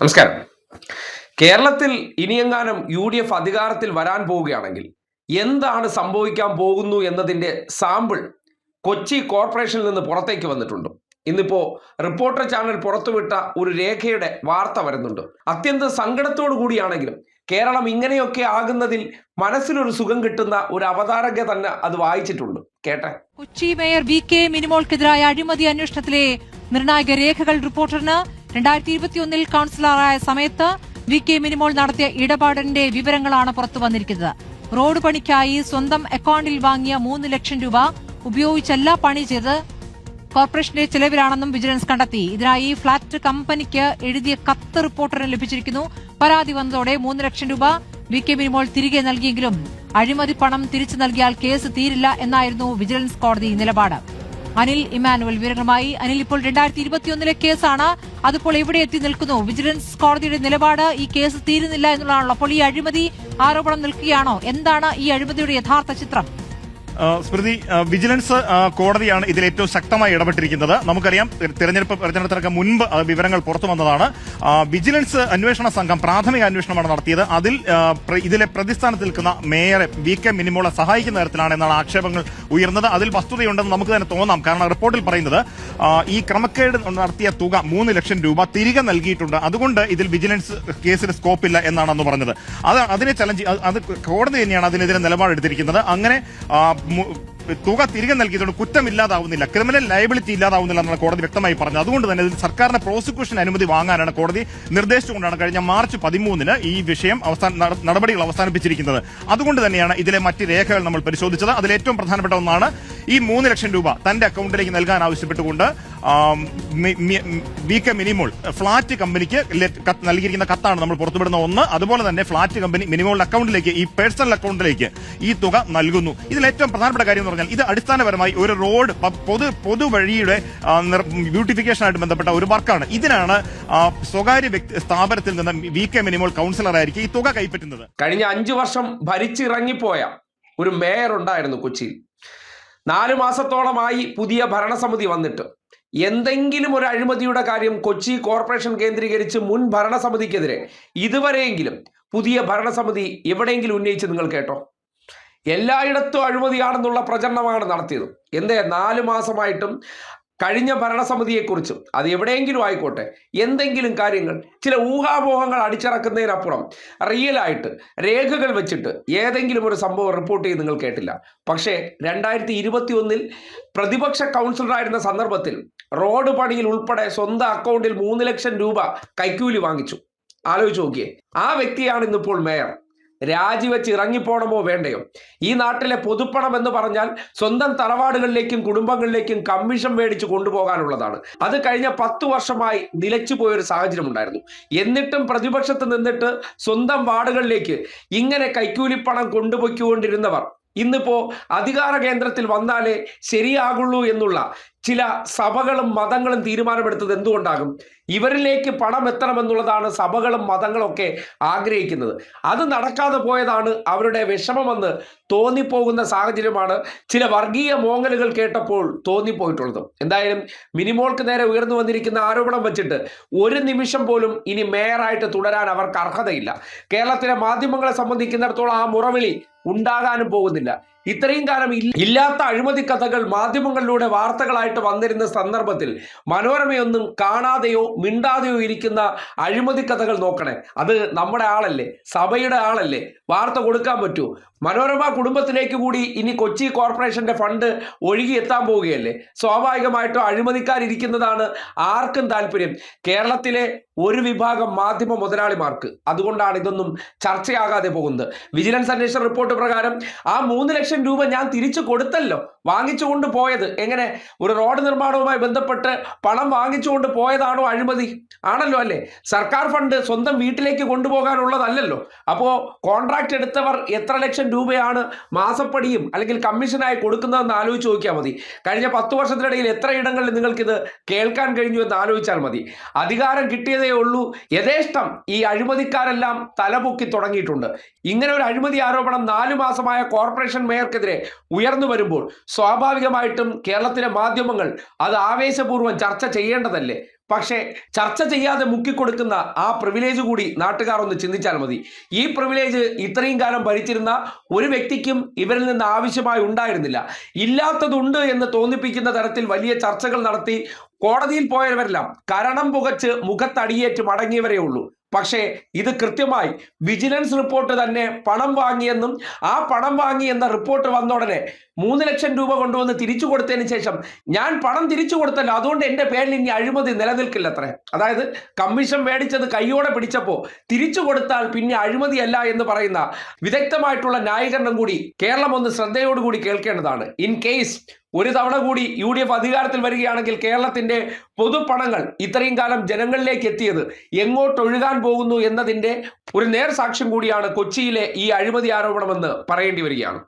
നമസ്കാരം. കേരളത്തിൽ ഇനിയെങ്ങാനും UDF അധികാരത്തിൽ വരാൻ പോവുകയാണെങ്കിൽ എന്താണ് സംഭവിക്കാൻ പോകുന്നു എന്നതിൻ്റെ സാമ്പിൾ കൊച്ചി കോർപ്പറേഷനിൽ നിന്ന് പുറത്തേക്ക് വന്നിട്ടുണ്ട്. ഇന്നിപ്പോ റിപ്പോർട്ടർ ചാനൽ പുറത്തുവിട്ട ഒരു രേഖയുടെ വാർത്ത വരുന്നുണ്ട്. അത്യന്തം സങ്കടത്തോടു കൂടിയാണെങ്കിലും കേരളം ഇങ്ങനെയൊക്കെ ആകുന്നതിൽ മനസ്സിനൊരു സുഖം കിട്ടുന്ന ഒരു അവതാരക തന്നെ അത് വായിച്ചിട്ടുണ്ട്. കേട്ടെ. കൊച്ചി മേയർ VK മിനിമോൾക്കെതിരായ അഴിമതി അന്വേഷണത്തിലെ നിർണായക രേഖകൾ റിപ്പോർട്ടറിന് 2021 കൌൺസിലറായ സമയത്ത് VK മിനിമോൾ നടത്തിയ ഇടപാടിന്റെ വിവരങ്ങളാണ് പുറത്തു വന്നിരിക്കുന്നത്. റോഡ് പണിക്കായി സ്വന്തം അക്കൌണ്ടിൽ വാങ്ങിയ 3 ലക്ഷം രൂപ ഉപയോഗിച്ചല്ല പണി ചെയ്ത് കോർപ്പറേഷന്റെ ചെലവിലാണെന്നും വിജിലൻസ് കണ്ടെത്തി. ഇതിനായി ഫ്ളാറ്റ് കമ്പനിക്ക് എഴുതിയ കത്ത് റിപ്പോർട്ടറിന് ലഭിച്ചിരിക്കുന്നു. പരാതി വന്നതോടെ 3 ലക്ഷം രൂപ VK മിനിമോൾ തിരികെ നൽകിയെങ്കിലും അഴിമതി പണം തിരിച്ചു നൽകിയാൽ കേസ് തീരില്ല എന്നായിരുന്നു വിജിലൻസ് കോടതി നിലപാട്. അനിൽ ഇമാനുവൽ വിവരങ്ങളുമായി. അനിൽ, ഇപ്പോൾ 2021 കേസാണ്, അതിപ്പോൾ എവിടെ എത്തി നിൽക്കുന്നു? വിജിലൻസ് കോടതിയുടെ നിലപാട് ഈ കേസ് തീരുന്നില്ല എന്നുള്ളതാണല്ലോ. അപ്പോൾ ഈ അഴിമതി ആരോപണം നിൽക്കുകയാണോ? എന്താണ് ഈ അഴിമതിയുടെ യഥാർത്ഥ ചിത്രം? സ്മൃതി, വിജിലൻസ് കോടതിയാണ് ഇതിൽ ഏറ്റവും ശക്തമായി ഇടപെട്ടിരിക്കുന്നത്. നമുക്കറിയാം, തെരഞ്ഞെടുപ്പിനൊക്കെ മുൻപ് വിവരങ്ങൾ പുറത്തു വന്നതാണ്. വിജിലൻസ് അന്വേഷണ സംഘം പ്രാഥമിക അന്വേഷണമാണ് നടത്തിയത്. അതിൽ ഇതിലെ പ്രതിസ്ഥാനത്ത് നിൽക്കുന്ന മേയറെ VK മിനിമോളെ സഹായിക്കുന്ന തരത്തിലാണ് എന്നാണ് ആക്ഷേപങ്ങൾ ഉയർന്നത്. അതിൽ വസ്തുതയുണ്ടെന്ന് നമുക്ക് തന്നെ തോന്നാം. കാരണം റിപ്പോർട്ടിൽ പറയുന്നത് ഈ ക്രമക്കേട് നടത്തിയ തുക 3 ലക്ഷം രൂപ തിരികെ നൽകിയിട്ടുണ്ട്. അതുകൊണ്ട് ഇതിൽ വിജിലൻസ് കേസിന് സ്കോപ്പില്ല എന്നാണ് അന്ന് പറഞ്ഞത്. അതിനെ ചലഞ്ച് അത് കോടതി തന്നെയാണ് അതിനെതിരെ നിലപാടെടുത്തിരിക്കുന്നത്. അങ്ങനെ തുക തിരികെ നൽകിയതുകൊണ്ട് കുറ്റമില്ലാതാവുന്നില്ല, ക്രിമിനൽ ലയബിലിറ്റി ഇല്ലാതാവുന്നില്ല എന്നാണ് കോടതി വ്യക്തമായി പറഞ്ഞത്. അതുകൊണ്ട് തന്നെ ഇതിൽ സർക്കാരിന്റെ പ്രോസിക്യൂഷൻ അനുമതി വാങ്ങാനാണ് കോടതി നിർദ്ദേശിച്ചുകൊണ്ടാണ് കഴിഞ്ഞ മാർച്ച് 13 ഈ വിഷയം നടപടികൾ അവസാനിപ്പിച്ചിരിക്കുന്നത്. അതുകൊണ്ട് തന്നെയാണ് ഇതിലെ മറ്റ് രേഖകൾ നമ്മൾ പരിശോധിച്ചത്. അതിൽ ഏറ്റവും പ്രധാനപ്പെട്ട ഒന്നാണ് ഈ 3 ലക്ഷം രൂപ തന്റെ അക്കൌണ്ടിലേക്ക് നൽകാൻ ആവശ്യപ്പെട്ടുകൊണ്ട് VK മിനിമോൾ ഫ്ളാറ്റ് കമ്പനിക്ക് നൽകിയിരിക്കുന്ന കത്താണ് നമ്മൾ പുറത്തുവിടുന്ന ഒന്ന്. അതുപോലെ തന്നെ ഫ്ളാറ്റ് കമ്പനി മിനിമോളുടെ അക്കൌണ്ടിലേക്ക്, ഈ പേഴ്സണൽ അക്കൌണ്ടിലേക്ക് ഈ തുക നൽകുന്നു. ഇതിൽ ഏറ്റവും പ്രധാനപ്പെട്ട കാര്യം എന്ന് പറഞ്ഞാൽ ഇത് അടിസ്ഥാനപരമായി ഒരു റോഡ് പൊതുവഴിയുടെ ബ്യൂട്ടിഫിക്കേഷനായിട്ട് ബന്ധപ്പെട്ട ഒരു വർക്കാണ്. ഇതിനാണ് സ്വകാര്യ സ്ഥാപനത്തിൽ നിന്ന് VK മിനിമോൾ കൌൺസിലറായിരിക്കും ഈ തുക കൈപ്പറ്റുന്നത്. കഴിഞ്ഞ 5 വർഷം ഭരിച്ചിറങ്ങിപ്പോയ ഒരു മേയർ ഉണ്ടായിരുന്നു കൊച്ചിയിൽ. 4 മാസത്തോളമായി പുതിയ ഭരണസമിതി വന്നിട്ട് എന്തെങ്കിലും ഒരു അഴിമതിയുടെ കാര്യം കൊച്ചി കോർപ്പറേഷൻ കേന്ദ്രീകരിച്ച് മുൻ ഭരണസമിതിക്കെതിരെ ഇതുവരെയെങ്കിലും പുതിയ ഭരണസമിതി എവിടെയെങ്കിലും ഉന്നയിച്ച് നിങ്ങൾ കേട്ടോ? എല്ലായിടത്തും അഴിമതിയാണെന്നുള്ള പ്രചരണമാണ് നടത്തിയത്. എന്തേ 4 മാസമായിട്ടും കഴിഞ്ഞ ഭരണസമിതിയെക്കുറിച്ചും അത് എവിടെയെങ്കിലും ആയിക്കോട്ടെ എന്തെങ്കിലും കാര്യങ്ങൾ, ചില ഊഹാപോഹങ്ങൾ അടിച്ചിറക്കുന്നതിനപ്പുറം റിയലായിട്ട് രേഖകൾ വെച്ചിട്ട് ഏതെങ്കിലും ഒരു സംഭവം റിപ്പോർട്ട് ചെയ്ത് നിങ്ങൾ കേട്ടില്ല. പക്ഷേ 2021 പ്രതിപക്ഷ കൗൺസിലറായിരുന്ന സന്ദർഭത്തിൽ റോഡ് പണിയിൽ ഉൾപ്പെടെ സ്വന്തം അക്കൗണ്ടിൽ 3 ലക്ഷം രൂപ കൈക്കൂലി വാങ്ങിച്ചു. ആലോചിച്ച് നോക്കിയേ. ആ വ്യക്തിയാണ് ഇന്നിപ്പോൾ മേയർ. രാജിവെച്ച് ഇറങ്ങിപ്പോണമോ വേണ്ടയോ? ഈ നാട്ടിലെ പൊതുപ്പണം എന്ന് പറഞ്ഞാൽ സ്വന്തം തറവാടുകളിലേക്കും കുടുംബങ്ങളിലേക്കും കമ്മീഷൻ മേടിച്ച് കൊണ്ടുപോകാനുള്ളതാണ്. അത് കഴിഞ്ഞ 10 വർഷമായി നിലച്ചു പോയൊരു സാഹചര്യം ഉണ്ടായിരുന്നു. എന്നിട്ടും പ്രതിപക്ഷത്ത് നിന്നിട്ട് സ്വന്തം വാർഡുകളിലേക്ക് ഇങ്ങനെ കൈക്കൂലിപ്പണം കൊണ്ടുപോയിക്കൊണ്ടിരുന്നവർ ഇന്നിപ്പോ അധികാര കേന്ദ്രത്തിൽ വന്നാലേ ശരിയാകുള്ളൂ എന്നുള്ള ചില സഭകളും മതങ്ങളും തീരുമാനമെടുത്തത് എന്തുകൊണ്ടാകും? ഇവരിലേക്ക് പണം എത്തണമെന്നുള്ളതാണ് സഭകളും മതങ്ങളും ഒക്കെ ആഗ്രഹിക്കുന്നത്. അത് നടക്കാതെ പോയതാണ് അവരുടെ വിഷമമെന്ന് തോന്നിപ്പോകുന്ന സാഹചര്യമാണ് ചില വർഗീയ മോങ്ങലുകൾ കേട്ടപ്പോൾ തോന്നിപ്പോയിട്ടുള്ളത്. എന്തായാലും മിനിമോൾക്ക് നേരെ ഉയർന്നു വന്നിരിക്കുന്ന ആരോപണം വെച്ചിട്ട് ഒരു നിമിഷം പോലും ഇനി മേയറായിട്ട് തുടരാൻ അവർക്ക് അർഹതയില്ല. കേരളത്തിലെ മാധ്യമങ്ങളെ സംബന്ധിക്കുന്നിടത്തോളം ആ മുറവിളി ഉണ്ടാകാനും പോകുന്നില്ല. ഇത്രയും കാലം ഇല്ലാത്ത അഴിമതി കഥകൾ മാധ്യമങ്ങളിലൂടെ വാർത്തകളായിട്ട് വന്നിരുന്ന സന്ദർഭത്തിൽ മനോരമയൊന്നും കാണാതെയോ മിണ്ടാതെയോ ഇരിക്കുന്ന അഴിമതി കഥകൾ നോക്കണേ. അത് നമ്മുടെ ആളല്ലേ, സഭയുടെ ആളല്ലേ, വാർത്ത കൊടുക്കാൻ പറ്റൂ. മനോരമ കുടുംബത്തിലേക്ക് കൂടി ഇനി കൊച്ചി കോർപ്പറേഷന്റെ ഫണ്ട് ഒഴുകി എത്താൻ പോവുകയല്ലേ. സ്വാഭാവികമായിട്ടും അഴിമതിക്കാരിരിക്കുന്നതാണ് ആർക്കും താല്പര്യം, കേരളത്തിലെ ഒരു വിഭാഗം മാധ്യമ മുതലാളിമാർക്ക്. അതുകൊണ്ടാണ് ഇതൊന്നും ചർച്ചയാകാതെ പോകുന്നത്. വിജിലൻസ് അന്വേഷണ റിപ്പോർട്ട് പ്രകാരം ആ 3 ലക്ഷം രൂപ ഞാൻ തിരിച്ചു കൊടുത്തല്ലോ, വാങ്ങിച്ചുകൊണ്ട് പോയത് എങ്ങനെ? ഒരു റോഡ് നിർമ്മാണവുമായി ബന്ധപ്പെട്ട് പണം വാങ്ങിച്ചുകൊണ്ട് പോയതാണോ അഴിമതി? ആണല്ലോ അല്ലേ? സർക്കാർ ഫണ്ട് സ്വന്തം വീട്ടിലേക്ക് കൊണ്ടുപോകാനുള്ളതല്ലല്ലോ. അപ്പോൾ കോൺട്രാക്ട് എടുത്തവർ എത്ര ലക്ഷം രൂപയാണ് മാസപ്പടിയും അല്ലെങ്കിൽ കമ്മീഷനായി കൊടുക്കുന്നതെന്ന് ആലോചിച്ച് നോക്കിയാൽ മതി. കഴിഞ്ഞ 10 വർഷത്തിനിടയിൽ എത്ര ഇടങ്ങളിൽ നിങ്ങൾക്കിത് കേൾക്കാൻ കഴിഞ്ഞു എന്ന് ആലോചിച്ചാൽ മതി. അധികാരം കിട്ടിയതേ ഉള്ളൂ, യഥേഷ്ടം ഈ അഴിമതിക്കാരെല്ലാം തലപൊക്കി തുടങ്ങിയിട്ടുണ്ട്. ഇങ്ങനെ ഒരു അഴിമതി ആരോപണം 4 മാസമായ കോർപ്പറേഷൻ മേയർക്കെതിരെ ഉയർന്നു വരുമ്പോൾ സ്വാഭാവികമായിട്ടും കേരളത്തിലെ മാധ്യമങ്ങൾ അത് ആവേശപൂർവ്വം ചർച്ച ചെയ്യേണ്ടതല്ലേ? പക്ഷേ ചർച്ച ചെയ്യാതെ മുക്കിക്കൊടുക്കുന്ന ആ പ്രിവിലേജ് കൂടി നാട്ടുകാർ ഒന്ന് ചിന്തിച്ചാൽ മതി. ഈ പ്രിവിലേജ് ഇത്രയും കാലം ഭരിച്ചിരുന്ന ഒരു വ്യക്തിക്കും ഇവരിൽ നിന്ന് ആവശ്യമായി ഉണ്ടായിരുന്നില്ല. ഇല്ലാത്തതുണ്ട് എന്ന് തോന്നിപ്പിക്കുന്ന തരത്തിൽ വലിയ ചർച്ചകൾ നടത്തി കോടതിയിൽ പോയവരെല്ലാം കരണം പുകച്ച് മുഖത്തടിയേറ്റ് മടങ്ങിയവരേ ഉള്ളൂ. പക്ഷേ ഇത് കൃത്യമായി വിജിലൻസ് റിപ്പോർട്ട് തന്നെ പണം വാങ്ങിയെന്നും ആ പണം വാങ്ങി എന്ന റിപ്പോർട്ട് വന്ന ഉടനെ 3 ലക്ഷം രൂപ കൊണ്ടുവന്ന് തിരിച്ചു കൊടുത്തതിന് ശേഷം ഞാൻ പണം തിരിച്ചു കൊടുത്തല്ലോ, അതുകൊണ്ട് എൻ്റെ പേരിൽ ഇനി അഴിമതി നിലനിൽക്കില്ല അത്രേ. അതായത് കമ്മീഷൻ മേടിച്ചത് കയ്യോടെ പിടിച്ചപ്പോൾ തിരിച്ചു കൊടുത്താൽ പിന്നെ അഴിമതിയല്ല എന്ന് പറയുന്ന വിദഗ്ധമായിട്ടുള്ള ന്യായീകരണം കൂടി കേരളം ഒന്ന് ശ്രദ്ധയോടുകൂടി കേൾക്കേണ്ടതാണ്. ഇൻ കേസ് ഒരു തവണ കൂടി UDF അധികാരത്തിൽ വരികയാണെങ്കിൽ കേരളത്തിന്റെ പൊതുപണങ്ങൾ ഇത്രയും കാലം ജനങ്ങളിലേക്ക് എത്തിയത് എങ്ങോട്ടൊഴുകാൻ പോകുന്നു എന്നതിന്റെ ഒരു നേർസാക്ഷ്യം കൂടിയാണ് കൊച്ചിയിലെ ഈ അഴിമതി ആരോപണമെന്ന് പറയേണ്ടി വരികയാണ്.